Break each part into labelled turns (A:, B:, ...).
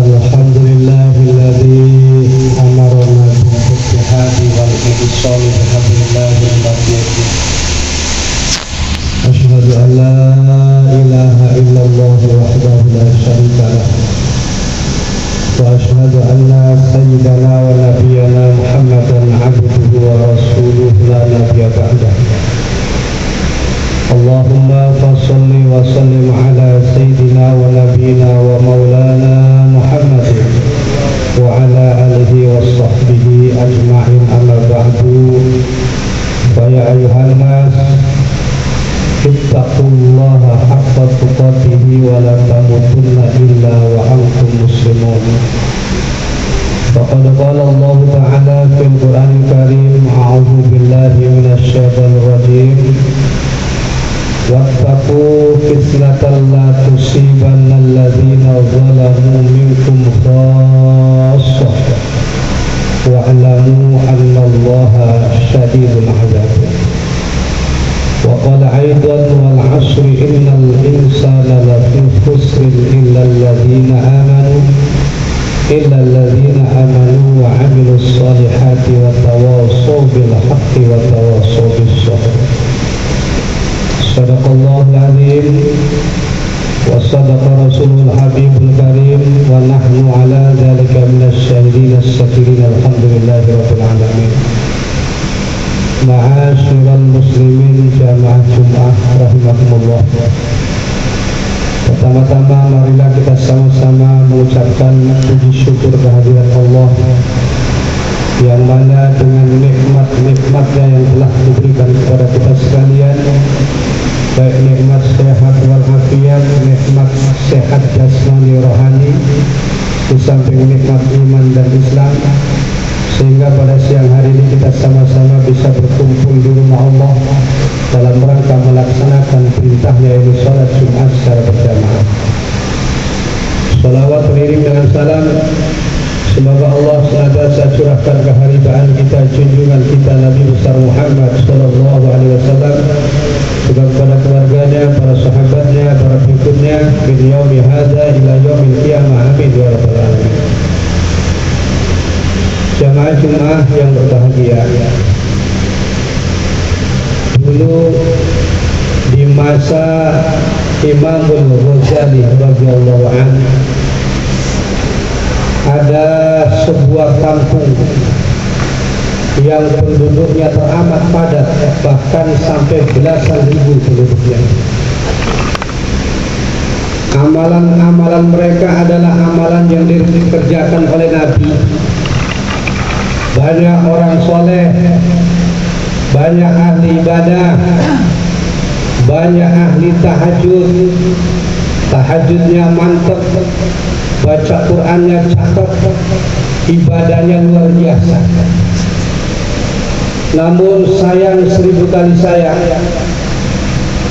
A: الحمد لله الذي أمرنا بالاتحاد والاتصال بحبل الله المتين. أشهد أن لا إله إلا الله وحده لا شريك له، وأشهد أن سيدنا ونبينا محمدا عبده ورسوله لا نبي بعده. اللهم فصل وسلم على سيدنا ونبينا ومولانا محمد وعلى آله وصحبه أجمعين. أما بعد، فيا أيها الناس اتقوا الله حق تقاته ولا تموتن إلا وأنتم مسلمون. فقد قال الله تعالى في القرآن الكريم: أعوذ بالله من الشيطان الرجيم، واتقوا فتنة لا تصيبن الذين ظلموا منكم خاصة واعلموا أن الله شديد العذاب. وقال أيضا: والعصر إن الإنسان لفي خسر إلا الذين آمنوا وعملوا الصالحات وتواصوا بالحق وتواصوا بالصبر. صدق الله العظيم وصدق رسوله الحبيب الكريم ونحن على ذلك من الشاهدين الشاكرين. الحمد لله رب العالمين. Ma'asyiral muslimin jamaah Jum'ah rahimakumullah. Pertama-tama marilah kita sama-sama mengucapkan puji syukur kehadirat Allah yang mana dengan nikmat-nikmatnya yang telah diberikan kepada kita sekalian, baik nikmat sehat walafiat, nikmat sehat jasmani rohani, di samping nikmat iman dan Islam, sehingga pada siang hari ini kita sama-sama bisa berkumpul di rumah Allah dalam rangka melaksanakan perintahnya, yaitu salat Jumat secara berjamaah. Salawat beriring dengan salam, semoga Allah senantiasa curahkan keharibaan kita, junjungan kita Nabi besar Muhammad sallallahu alaihi wasallam, juga kepada keluarganya, para sahabatnya, para pengikutnya, min yaumi hadza ila yaumil qiyamah, amin ya rabbal alamin. Jamaah Jumat yang berbahagia, dulu di masa Imamul Ghazali radhiyallahu anhu ada sebuah kampung yang penduduknya teramat padat, bahkan sampai belasan ribu penduduknya. Amalan-amalan mereka adalah amalan yang dikerjakan oleh Nabi. Banyak orang soleh, banyak ahli ibadah, banyak ahli tahajud. Tahajudnya mantap, baca Qur'annya cakep, ibadahnya luar biasa. Namun sayang, 1000 kali sayang,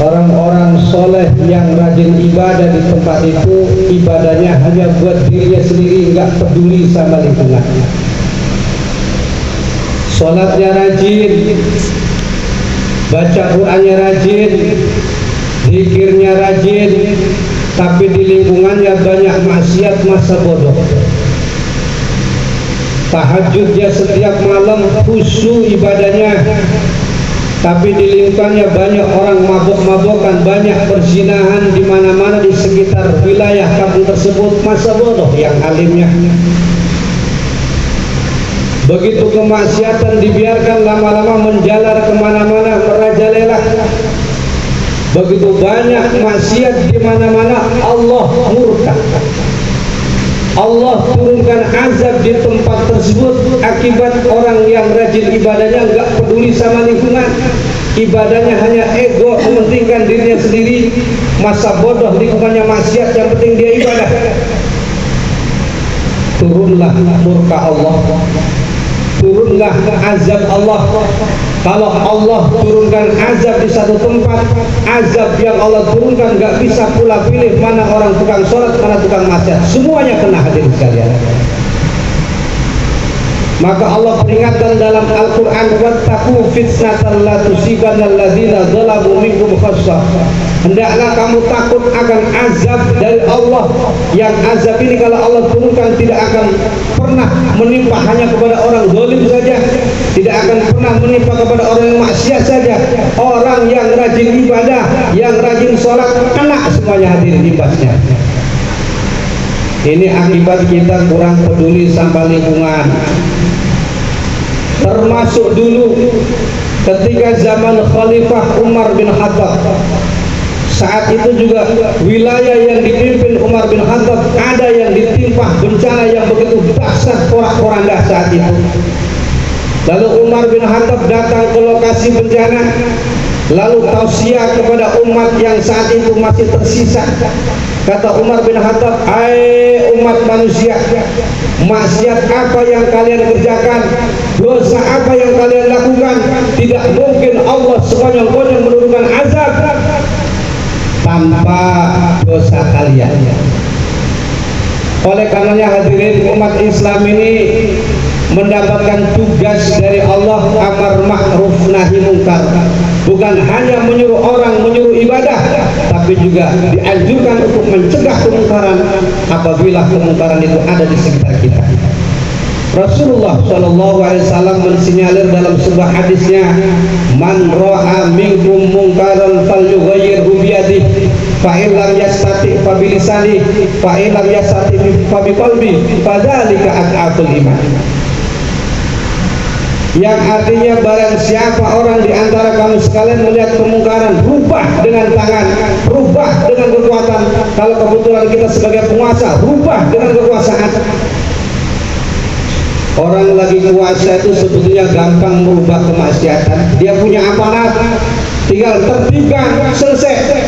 A: orang-orang soleh yang rajin ibadah di tempat itu, ibadahnya hanya buat dirinya sendiri, nggak peduli sama lingkungan. Salatnya rajin, baca Qur'annya rajin, zikirnya rajin, tapi di lingkungannya banyak maksiat, masa bodoh. Tahajudnya setiap malam, khusyuk ibadahnya, tapi di lingkungannya banyak orang mabok-mabokan, banyak perzinahan di mana-mana di sekitar wilayah kampung tersebut, masa bodoh yang alimnya. Begitu kemaksiatan dibiarkan lama-lama menjalar kemana-mana, merajalela. Begitu banyak maksiat di mana-mana, Allah murka. Allah turunkan azab di tempat tersebut akibat orang yang rajin ibadahnya nggak peduli sama lingkungan. Ibadahnya hanya ego, mementingkan dirinya sendiri, masa bodoh lingkungannya maksiat, yang penting dia ibadah. Turunlah murka Allah, turunlah azab Allah. Kalau Allah turunkan azab di satu tempat, azab yang Allah turunkan gak bisa pula pilih mana orang tukang sholat, mana tukang maksiat, semuanya kena, hadirin sekalian. Maka Allah peringatkan dalam Al-Quran, wattaqu fitnatan la tusibanna alladzina zalamu minkum khassah. Hendaklah kamu takut akan azab dari Allah, yang azab ini kalau Allah turunkan lakukan tidak akan pernah menimpa hanya kepada orang zalim saja, tidak akan pernah menimpa kepada orang yang maksiat saja. Orang yang rajin ibadah, yang rajin sholat, kena semuanya hadirin imbasnya. Ini akibat kita kurang peduli sama lingkungan. Termasuk dulu ketika zaman Khalifah Umar bin Khattab, saat itu juga wilayah yang dipimpin Umar bin Khattab ada yang ditimpa bencana yang begitu dahsyat porak-poranda saat itu. Lalu Umar bin Khattab datang ke lokasi bencana, lalu tausiah kepada umat yang saat itu masih tersisa. Kata Umar bin Khattab, "Hai umat manusia, maksiat apa yang kalian kerjakan, dosa apa yang kalian lakukan, tidak mungkin Allah sekonyong-konyong menurunkan azab tanpa dosa kalian." Oleh karenanya hadirin, umat Islam ini mendapatkan tugas dari Allah amar ma'ruf nahi mungkar. Bukan hanya menyuruh orang menyuruh ibadah, tapi juga dianjurkan untuk mencegah kemungkaran apabila kemungkaran itu ada di sekitar kita. Rasulullah SAW mensinyalir dalam sebuah hadisnya, "Man ra'a minkum munkaran falyughayyirhu biyadihi, fa in lam yastati' fa bilisanihi, fa in lam yastati' fa biqalbihi, fadzalika ad'aful iman." Yang artinya barang siapa orang di antara kamu sekalian melihat kemungkaran, rubah dengan tangan, rubah dengan kekuatan. Kalau kebetulan kita sebagai penguasa, rubah dengan kekuasaan. Orang lagi kuasa itu sebetulnya gampang merubah kemaksiatan. Dia punya amanat, tinggal tertibkan, selesai.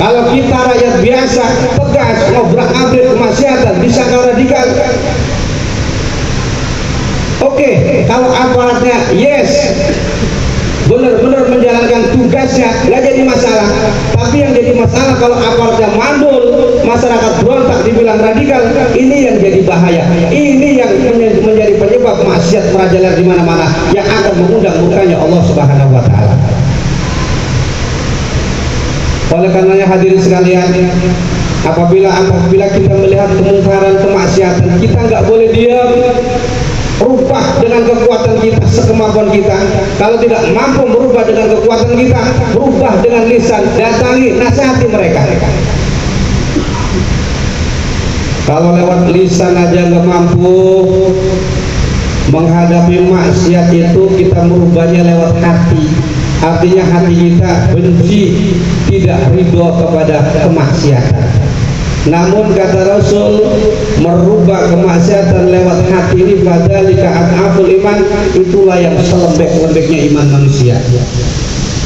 A: Kalau kita rakyat biasa, tegas, ngobrak-abrik kemaksiatan, disangka radikal. Oke, kalau aparatnya yes, benar-benar menjalankan tugasnya, nggak jadi masalah. Tapi yang jadi masalah kalau aparatnya mandul, masyarakat berontak dibilang radikal, ini yang jadi bahaya. Ini yang menjadi penyebab maksiat merajalela di mana-mana, yang akan mengundang murkanya Allah Subhanahu wa taala. Oleh karenanya hadirin sekalian, apabila kita melihat kemungkaran, kemaksiatan, kita nggak boleh diam. Rubah dengan kekuatan kita, sekemampuan kita. Kalau tidak mampu merubah dengan kekuatan kita, rubah dengan lisan, datangi, nasihati mereka. Kalau lewat lisan aja nggak mampu menghadapi maksiat itu, kita merubahnya lewat hati. Artinya hati kita benci, tidak ridho kepada kemaksiatan. Namun kata Rasul, merubah kemaksiatan lewat hati ini fadzalika ad'aful iman, itulah yang selembek-lembeknya iman manusia.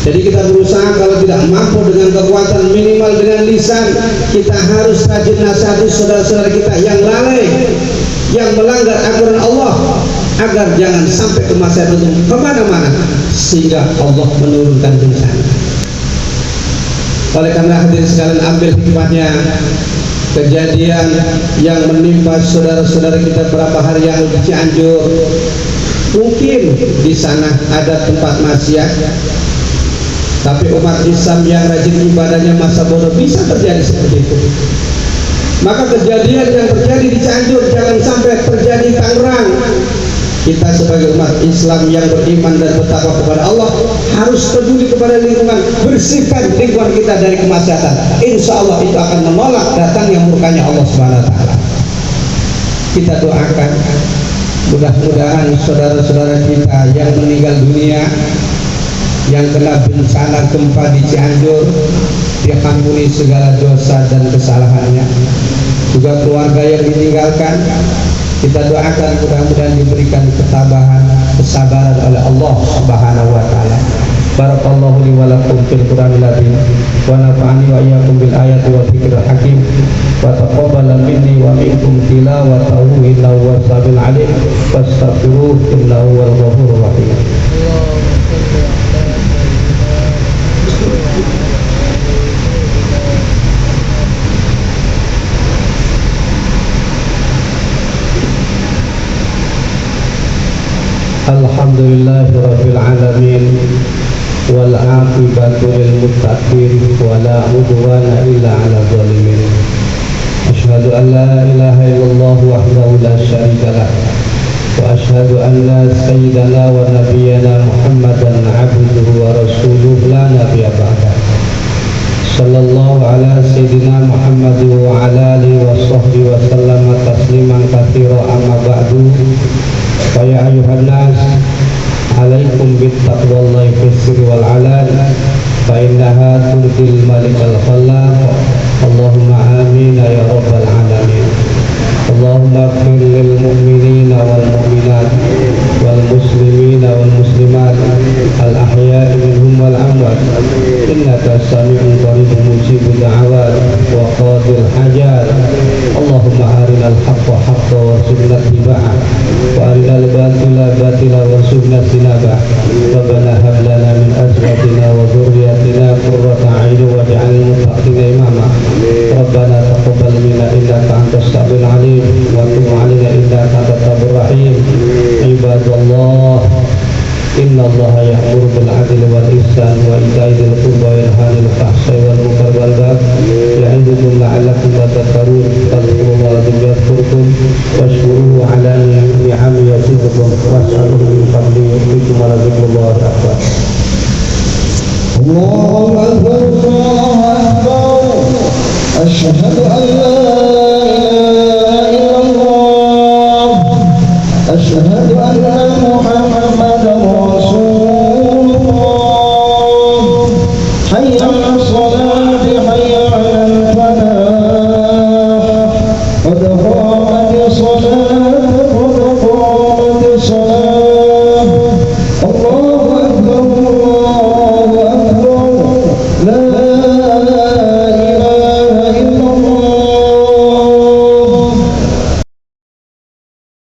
A: Jadi kita berusaha, kalau tidak mampu dengan kekuatan, minimal dengan lisan, kita harus rajin nasihati saudara-saudara kita yang lalai, yang melanggar aturan Allah, agar jangan sampai kemaksiatan itu kemana-mana, sehingga Allah menurunkan bencana. Oleh karena hadirin sekalian, ambil hikmahnya. Kejadian yang menimpa saudara-saudara kita beberapa hari yang di Cianjur, mungkin di sana ada tempat maksiat, tapi umat Islam yang rajin ibadahnya masa bodoh, bisa terjadi seperti itu. Maka kejadian yang terjadi di Cianjur jangan sampai terjadi di Tangerang. Kita sebagai umat Islam yang beriman dan bertakwa kepada Allah harus peduli kepada lingkungan, bersihkan lingkungan kita dari kemaksiatan. Insya Allah itu akan menolak datangnya murkanya Allah Subhanahu wa taala. Kita doakan mudah-mudahan saudara-saudara kita yang meninggal dunia, yang kena bencana gempa di Cianjur, diampuni segala dosa dan kesalahannya. Juga keluarga yang ditinggalkan, kita doakan mudah-mudahan diberikan ketabahan, kesabaran oleh Allah Subhanahu wa taala. Barakallahu li wa lakum fil Qur'anil azim wa nafa'ani wa iyyakum bil ayati wa dzikril hakim wa taqabbala minni wa minkum tilawatahu innahu was-sami'ul 'alim wastaghfiruhu innahu wal ghafurur rahim. Alhamdulillahirabbil alamin wal 'aqibatu lil muttaqin wa la 'udwana illa 'alal zalimin. أشهد أن لا إله إلا الله وحده لا شريك له وأشهد أن سيدنا ونبينا محمدا عبده ورسوله لا نبي بعده صلى الله على سيدنا محمد وعلى آله وصحبه وسلم تسليما كثيرا أما بعد فيا أيها الناس عليكم بالتقوى الله في السر والعلان فإنها ترضي الملك الخلاق اللهم آمين يا رب العالمين اللهم اغفر للمؤمنين والمؤمنات والمسلمين والمسلمات الأحياء منهم والأموات إنك سميع قريب مجيب الدعوات وقاضي الحاجات اللهم أرنا الحق حقا وارزقنا اتباعه وأرنا الباطل باطلا وارزقنا اجتنابه ربنا هب لنا من أزواجنا وذرياتنا قرة أعين واجعل المتقين إماما ربنا تقبل منا إنك أنت السميع العليم وتب علينا إنك أنت التواب الرحيم عباد الله إن الله يأمر بالعدل والإحسان وإيتاء ذي القربى وينهى عن الفحشاء والمنكر والبغي يعظكم لعلكم تذكرون فاذكروا الله يذكركم واشكروه على نعمه يزدكم واسألوه من فضله يؤتكم ولذكر الله أكبر.
B: الله أكبر الله أكبر أشهد أن لا إله إلا الله أشهد أن محمدا رسول الله حي على الصلاة حي على الفلاح قد